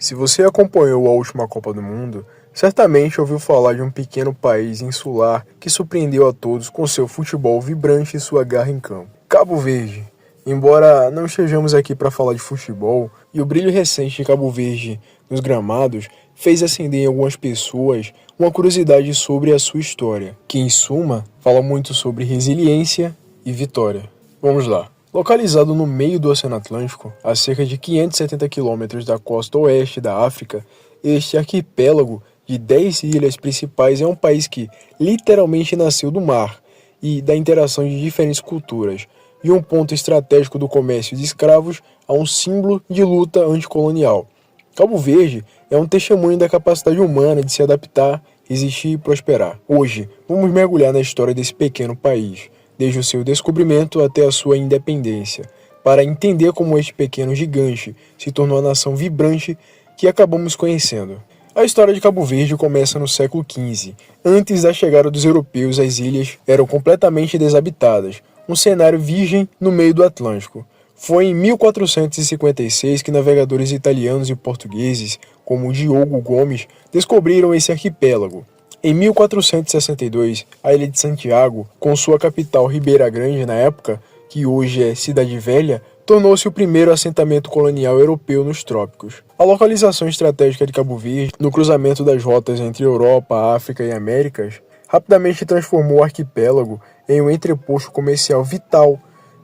Se você acompanhou a última Copa do Mundo, certamente ouviu falar de um pequeno país insular que surpreendeu a todos com seu futebol vibrante e sua garra em campo. Cabo Verde. Embora não estejamos aqui para falar de futebol, e o brilho recente de Cabo Verde nos gramados fez acender em algumas pessoas uma curiosidade sobre a sua história, que em suma fala muito sobre resiliência e vitória. Vamos lá. Localizado no meio do Oceano Atlântico, a cerca de 570 quilômetros da costa oeste da África, este arquipélago de 10 ilhas principais é um país que literalmente nasceu do mar e da interação de diferentes culturas, de um ponto estratégico do comércio de escravos a um símbolo de luta anticolonial. Cabo Verde é um testemunho da capacidade humana de se adaptar, resistir e prosperar. Hoje, vamos mergulhar na história desse pequeno país, desde o seu descobrimento até a sua independência, para entender como este pequeno gigante se tornou a nação vibrante que acabamos conhecendo. A história de Cabo Verde começa no século XV. Antes da chegada dos europeus, as ilhas eram completamente desabitadas, um cenário virgem no meio do Atlântico. Foi em 1456 que navegadores italianos e portugueses, como Diogo Gomes, descobriram esse arquipélago. Em 1462, a ilha de Santiago, com sua capital Ribeira Grande na época, que hoje é Cidade Velha, tornou-se o primeiro assentamento colonial europeu nos trópicos. A localização estratégica de Cabo Verde, no cruzamento das rotas entre Europa, África e Américas, rapidamente transformou o arquipélago em um entreposto comercial vital,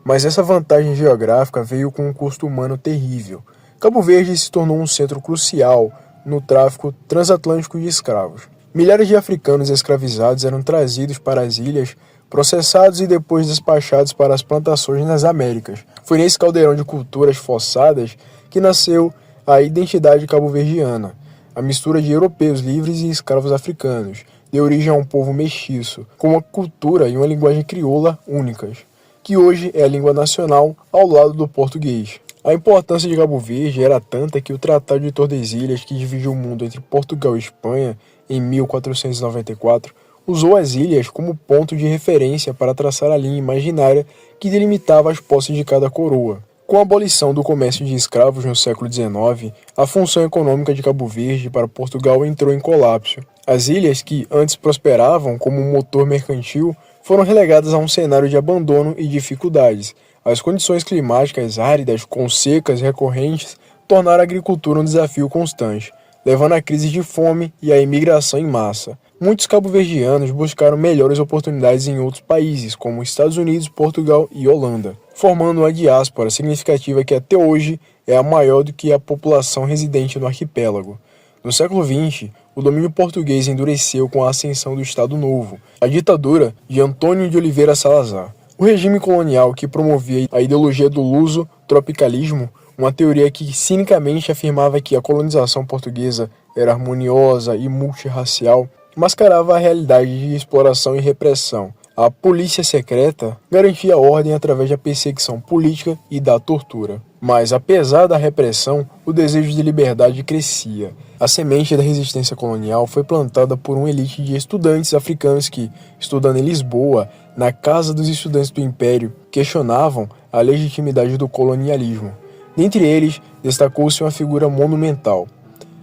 mas essa vantagem geográfica veio com um custo humano terrível. Cabo Verde se tornou um centro crucial no tráfico transatlântico de escravos. Milhares de africanos escravizados eram trazidos para as ilhas, processados e depois despachados para as plantações nas Américas. Foi nesse caldeirão de culturas forçadas que nasceu a identidade cabo-verdiana. A mistura de europeus livres e escravos africanos deu origem a um povo mestiço, com uma cultura e uma linguagem crioula únicas, que hoje é a língua nacional ao lado do português. A importância de Cabo Verde era tanta que o Tratado de Tordesilhas, que dividiu o mundo entre Portugal e Espanha, em 1494, usou as ilhas como ponto de referência para traçar a linha imaginária que delimitava as posses de cada coroa. Com a abolição do comércio de escravos no século XIX, a função econômica de Cabo Verde para Portugal entrou em colapso. As ilhas, que antes prosperavam como um motor mercantil, foram relegadas a um cenário de abandono e dificuldades. As condições climáticas áridas, com secas recorrentes, tornaram a agricultura um desafio constante, levando à crise de fome e à imigração em massa. Muitos cabo-verdianos buscaram melhores oportunidades em outros países, como Estados Unidos, Portugal e Holanda, formando uma diáspora significativa que até hoje é a maior do que a população residente no arquipélago. No século XX, o domínio português endureceu com a ascensão do Estado Novo, a ditadura de Antônio de Oliveira Salazar. O regime colonial que promovia a ideologia do luso-tropicalismo, uma teoria que cinicamente afirmava que a colonização portuguesa era harmoniosa e multirracial, mascarava a realidade de exploração e repressão. A polícia secreta garantia a ordem através da perseguição política e da tortura. Mas, apesar da repressão, o desejo de liberdade crescia. A semente da resistência colonial foi plantada por uma elite de estudantes africanos que, estudando em Lisboa, na Casa dos Estudantes do Império, questionavam a legitimidade do colonialismo. Dentre eles, destacou-se uma figura monumental,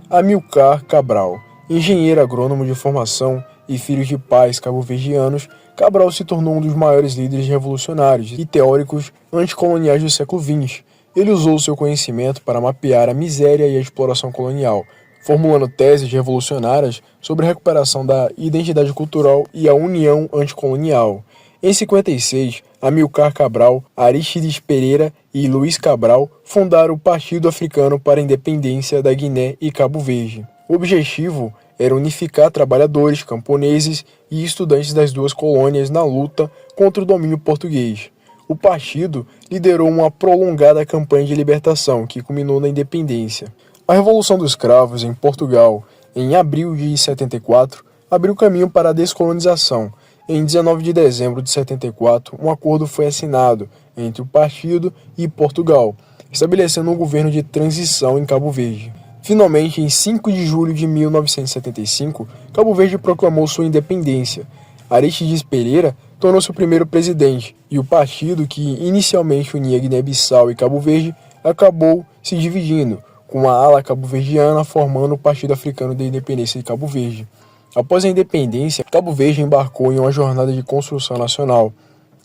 Amilcar Cabral. Engenheiro agrônomo de formação e filho de pais cabo-verdianos, Cabral se tornou um dos maiores líderes revolucionários e teóricos anticoloniais do século XX. Ele usou seu conhecimento para mapear a miséria e a exploração colonial, formulando teses revolucionárias sobre a recuperação da identidade cultural e a união anticolonial. Em 56, Amilcar Cabral, Arístides Pereira e Luiz Cabral fundaram o Partido Africano para a Independência da Guiné e Cabo Verde. O objetivo era unificar trabalhadores, camponeses e estudantes das duas colônias na luta contra o domínio português. O partido liderou uma prolongada campanha de libertação que culminou na independência. A Revolução dos Cravos em Portugal, em abril de 74, abriu caminho para a descolonização. Em 19 de dezembro de 74, um acordo foi assinado entre o partido e Portugal, estabelecendo um governo de transição em Cabo Verde. Finalmente, em 5 de julho de 1975, Cabo Verde proclamou sua independência. Arístides Pereira tornou-se o primeiro presidente, e o partido, que inicialmente unia Guiné-Bissau e Cabo Verde, acabou se dividindo. com a ala cabo-verdiana formando o Partido Africano da Independência de Cabo Verde. Após a independência, Cabo Verde embarcou em uma jornada de construção nacional.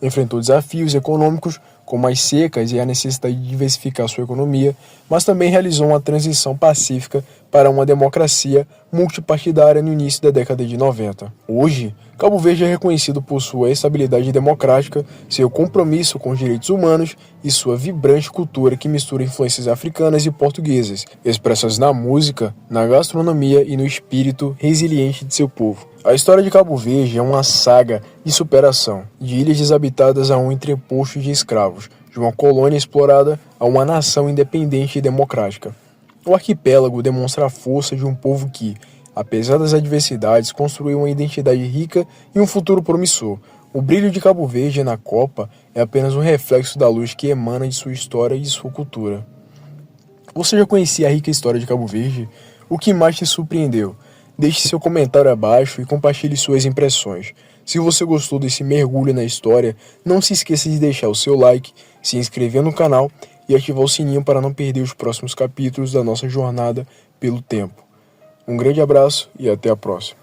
Enfrentou desafios econômicos, como as secas e a necessidade de diversificar sua economia, mas também realizou uma transição pacífica para uma democracia multipartidária no início da década de 90. Hoje, Cabo Verde é reconhecido por sua estabilidade democrática, seu compromisso com os direitos humanos e sua vibrante cultura que mistura influências africanas e portuguesas, expressas na música, na gastronomia e no espírito resiliente de seu povo. A história de Cabo Verde é uma saga de superação, de ilhas desabitadas a um entreposto de escravos, de uma colônia explorada a uma nação independente e democrática. O arquipélago demonstra a força de um povo que, apesar das adversidades, construiu uma identidade rica e um futuro promissor. O brilho de Cabo Verde na Copa é apenas um reflexo da luz que emana de sua história e de sua cultura. Você já conhecia a rica história de Cabo Verde? O que mais te surpreendeu? Deixe seu comentário abaixo e compartilhe suas impressões. Se você gostou desse mergulho na história, não se esqueça de deixar o seu like, se inscrever no canal e ativar o sininho para não perder os próximos capítulos da nossa jornada pelo tempo. Um grande abraço e até a próxima.